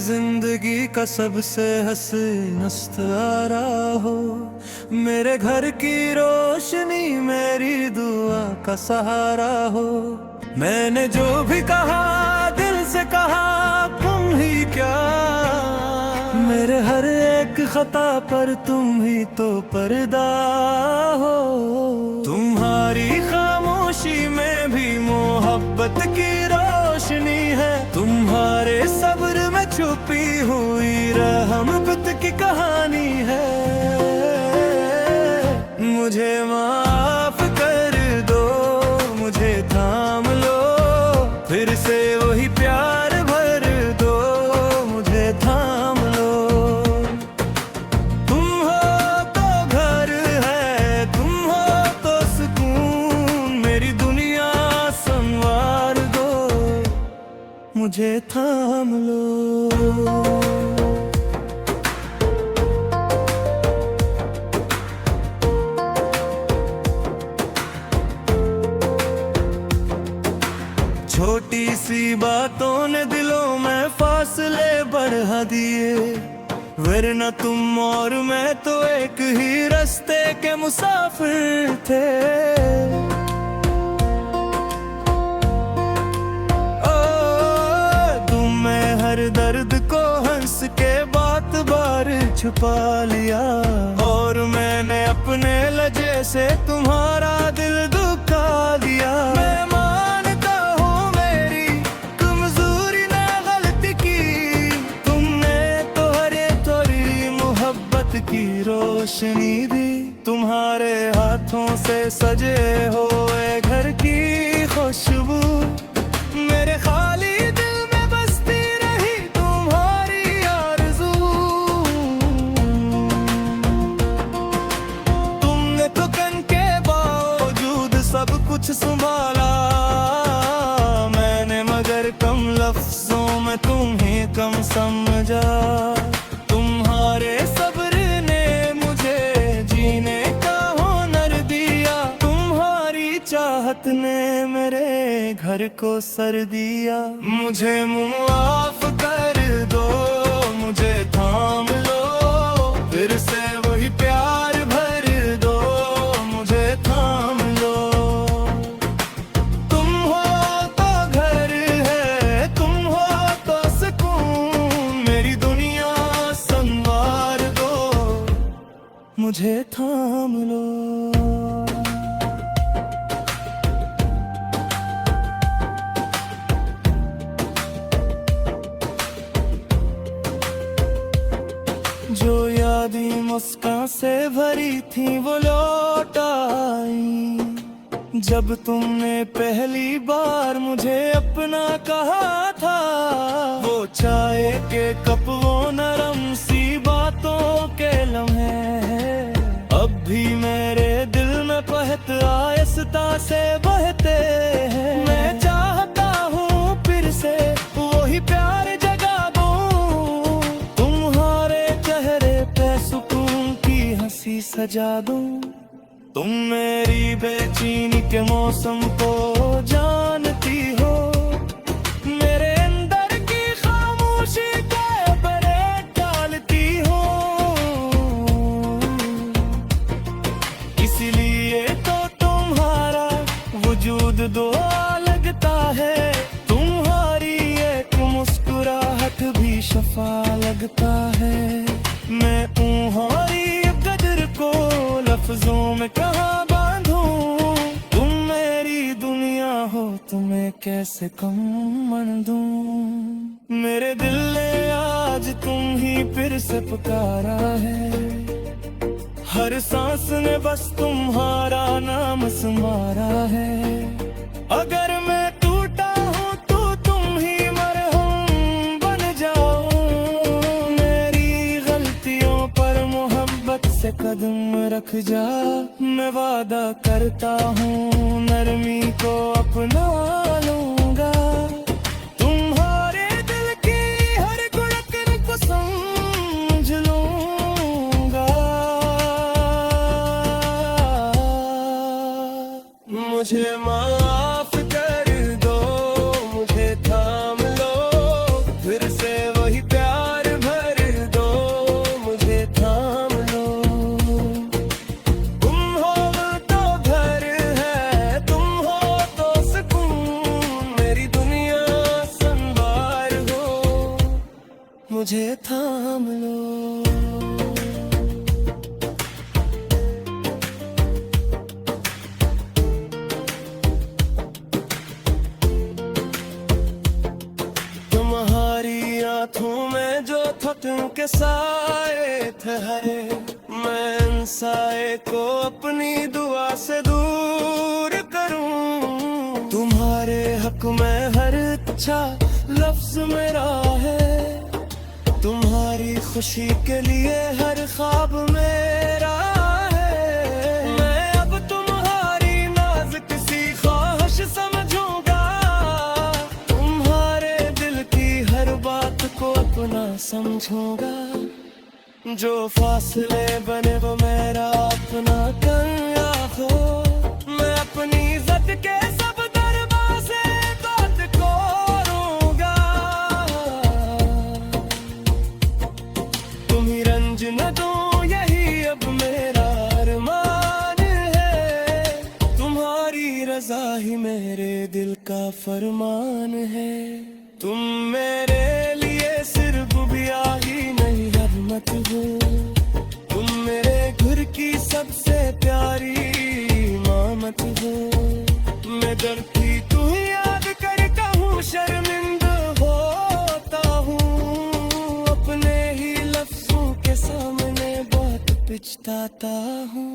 जिंदगी का सबसे हसीन नज़ारा हो। मेरे घर की रोशनी मेरी दुआ का सहारा हो। मैंने जो भी कहा दिल से कहा, तुम ही क्या, मेरे हर एक खता पर तुम ही तो पर्दा हो। तुम्हारी खामोशी में भी मोहब्बत की रोशनी है। तुम्हारे सब्र में छुपी हुई रहमत की कहानी है। मुझे माफ कर दो, मुझे थाम लो, फिर से वही प्यार भर दो, मुझे थाम लो। तुम हो तो घर है, तुम हो तो सुकून, मेरी दुनिया संवार दो, मुझे थाम लो। छोटी सी बातों ने दिलों में फासले बढ़ा दिए, वरना तुम और मैं तो एक ही रास्ते के मुसाफिर थे। ओ तुम मैं हर दर्द को हंस के बात बार छुपा लिया, और मैंने अपने लजे से तुम्हारा दिल दुखा दिया। मैं मानता हूँ मेरी कमजोरी ने गलती की, तुमने तो हरे थोड़ी मोहब्बत की रोशनी दी। तुम्हारे हाथों से सजे हुए घर की खुशबू मेरे खाली दिल में बसती रही तुम्हारी आरज़ू। तुमने तो कन के बावजूद सब कुछ संभाला, मैंने मगर कम लफ्जों में तुम्हें कम समझा। तुम्हारे सब्र ने मुझे जीने का हुनर दिया, तुम्हारी चाहत ने मेरे घर को सर दिया। मुझे माफ कर दो, मुझे थाम लो, फिर से वही प्यार भर दो, मुझे थाम लो। तुम हो तो घर है, तुम हो तो सुकून, मेरी दुनिया संवार दो, मुझे थाम लो। जो यादें मुस्कान से भरी थी वो लौट आई, जब तुमने पहली बार मुझे अपना कहा था। वो चाय के कप, वो नरम सी बातों के लम्हे, अब भी मेरे दिल में बहत आहिस्ता से बहते हैं। मैं चाहता हूँ फिर से वही प्यार जगा दूं, तुम्हारे चेहरे पे सुकून की हंसी सजा दूं। तुम मेरी बेचैनी के मौसम को जानती हो, मेरे अंदर की खामोशी के परे डालती हो। इसलिए तो तुम्हारा वजूद दुआ लगता है, तुम्हारी एक मुस्कुराहट भी शफा लगता है। मैं तुम्हारी कदर को लफ्जों में कहाँ बांधूं, तुम मेरी दुनिया हो, तुम्हें कैसे कम मन दूं। मेरे दिल ने आज तुम ही फिर से पुकारा है, हर सांस ने बस तुम्हारा नाम सुमारा है। अगर मैं टूटा हूँ तो तुम ही मरहम बन जाओ, मेरी गलतियों पर मोहब्बत से कदम रख जा। मैं वादा करता हूँ नरमी को अपना लूंगा, तुम्हारे दिल की हर धड़कन को समझ लूंगा। मुझे माफ कर दो, मुझे थाम लो, फिर से वही प्यार के साए ठहरे, मैं इन साए को अपनी दुआ से दूर करूं। तुम्हारे हक में हर अच्छा लफ्ज मेरा है, तुम्हारी खुशी के लिए हर ख्वाब मेरा है। मैं अब तुम्हारी नाजुक सी ख्वाहिश समझूंगा, तुम्हारे दिल की हर बात को अपना समझूंगा। जो फासले बने वो मेरा अपना कर आखो, मैं अपनी इज्जत के सब दरवाजे बात खोलूंगा। तुम्ही रंज न दो यही अब मेरा अरमान है, तुम्हारी रजा ही मेरे दिल का फरमान है। तुम मेरे लिए सिर्फ ब्याह ही नहीं रहमत हो, तुम मेरे घर की सबसे प्यारी इमामत हो। मैं डरती तू याद करता हूँ, शर्मिंदा होता हूँ, अपने ही लफ्जों के सामने बहुत पछताता हूँ।